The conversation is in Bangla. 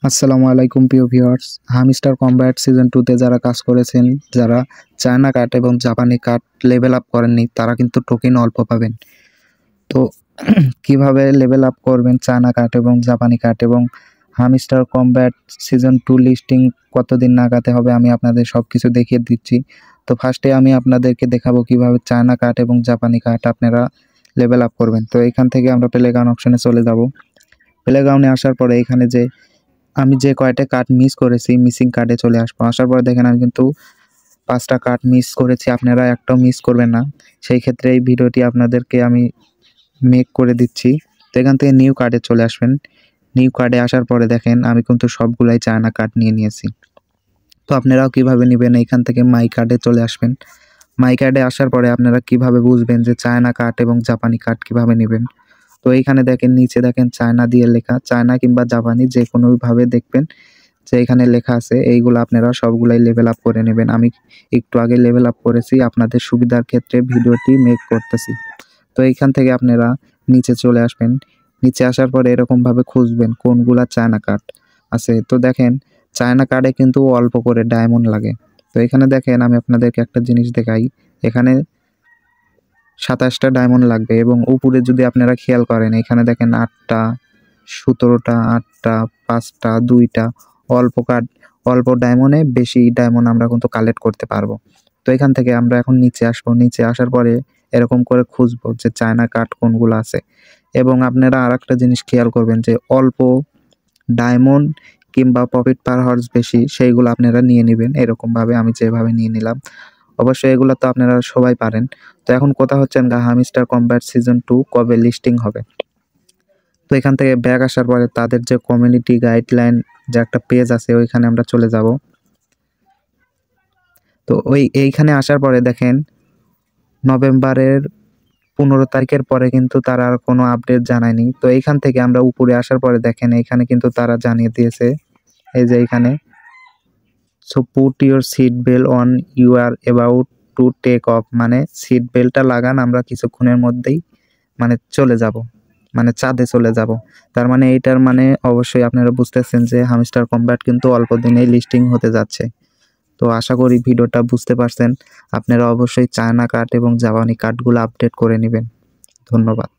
আসসালামু আলাইকুম প্রিয় ভিউয়ার্স। হামস্টার কমব্যাট সিজন 2 তে যারা কাজ করেছেন, যারা চায়না কাট এবং জাপানি কাট লেভেল আপ করেননি, তারা কিন্তু টোকেন অল্প পাবেন। তো কিভাবে লেভেল আপ করবেন চায়না কাট এবং জাপানি কাট এবং হামস্টার কমব্যাট সিজন 2 লিস্টিং কতদিন নাগাতে হবে আমি আপনাদের সবকিছু দেখিয়ে দিচ্ছি। তো ফার্স্টে আমি আপনাদেরকে দেখাবো কিভাবে চায়না কাট এবং জাপানি কাট আপনারা লেভেল আপ করবেন। তো এখান থেকে আমরা প্লেগ্রাউন্ড অপশনে চলে যাব। প্লেগ্রাউন্ডে আসার পরে এখানে যে আমি যে কয়টা কার্ড মিস করেছি মিসিং কার্ডে চলে আসবো। আসার পর দেখেন আমি কিন্তু 5টা কার্ড মিস করেছি, আপনারা একটাও মিস করবেন না। সেই ক্ষেত্রে এই ভিডিওটি আপনাদেরকে আমি মেক করে দিচ্ছি। তো এখান থেকে নিউ কার্ডে চলে আসবেন। নিউ কার্ডে আসার পরে দেখেন আমি কিন্তু সবগুলাই চায়না কার্ড নিয়ে নিয়েছি। তো আপনারাও কিভাবে নেবেন, এইখান থেকে মাই কার্ডে চলে আসবেন। মাই কার্ডে আসার পরে আপনারা কিভাবে বুঝবেন যে চায়না কার্ড এবং জাপানি কার্ড কিভাবে নেবেন। তো এইখানে দেখেন নিচে দেখেন চায়না দিয়ে লেখা, চায়না কিংবা জাপানি যে কোনোভাবে দেখবেন যে এখানে লেখা আছে, এইগুলো আপনারা সবগুলাই লেভেল আপ করে নেবেন। আমি একটু আগে লেভেল আপ করেছি, আপনাদের সুবিধার ক্ষেত্রে ভিডিওটি মেক করতেছি। তো এইখান থেকে আপনারা নিচে চলে আসবেন। নিচে আসার পরে এরকমভাবে খুঁজবেন কোনগুলা চায়না কার্ড আছে। তো দেখেন চায়না কার্ডে কিন্তু অল্প করে ডায়মন্ড লাগে। তো এখানে দেখেন আমি আপনাদেরকে একটা জিনিস দেখাই, এখানে 27টা ডায়মন্ড লাগবে এবং উপরে যদি আপনারা খেয়াল করেন এখানে দেখেন 8টা, 17টা, 8টা, 5টা, 2টা অল্প কার্ড, অল্প ডায়মন্ডে বেশি ডায়মন্ড আমরা কিন্তু কালেক্ট করতে পারবো। তো এখান থেকে আমরা এখন নিচে আসবো। নিচে আসার পরে এরকম করে খুঁজবো যে চায়না কার্ড কোনগুলো আছে এবং আপনারা আরেকটা জিনিস খেয়াল করবেন যে অল্প ডায়মন্ড কিংবা প্রফিট পার হর্স বেশি সেইগুলো আপনারা নিয়ে নেবেন। এরকমভাবে আমি যেভাবে নিয়ে নিলাম, অবশ্যই এগুলো তো আপনারা সবাই পারেন। তো এখন কথা হচ্ছে হামস্টার কমব্যাট সিজন 2 কবে লিস্টিং হবে। তো এখান থেকে ব্যাক আসার পরে তাদের যে কমিউনিটি গাইডলাইন যে একটা পেজ আছে ওইখানে আমরা চলে যাব। তো এইখানে আসার পরে দেখেন নভেম্বরের 15 তারিখের পরে কিন্তু তারা আর কোনো আপডেট জানায়নি। তো এইখান থেকে আমরা উপরে আসার পরে দেখেন এইখানে কিন্তু তারা জানিয়ে দিয়েছে, এই যে এইখানে so put your seat belt on, you are about to take off, মানে সিট বেল্টটা লাগান, আমরা কিছুক্ষণের মধ্যেই মানে চলে যাব, মানে চাঁদে চলে যাব। তার মানে এইটার মানে অবশ্যই আপনারা বুঝতেছেন যে হামস্টার কমব্যাট কিন্তু অল্প দিনেই লিস্টিং হতে যাচ্ছে। তো আশা করি ভিডিওটা বুঝতে পারছেন। আপনারা অবশ্যই চায়না কার্ড এবং জাপানি কার্ডগুলো আপডেট করে নেবেন। ধন্যবাদ।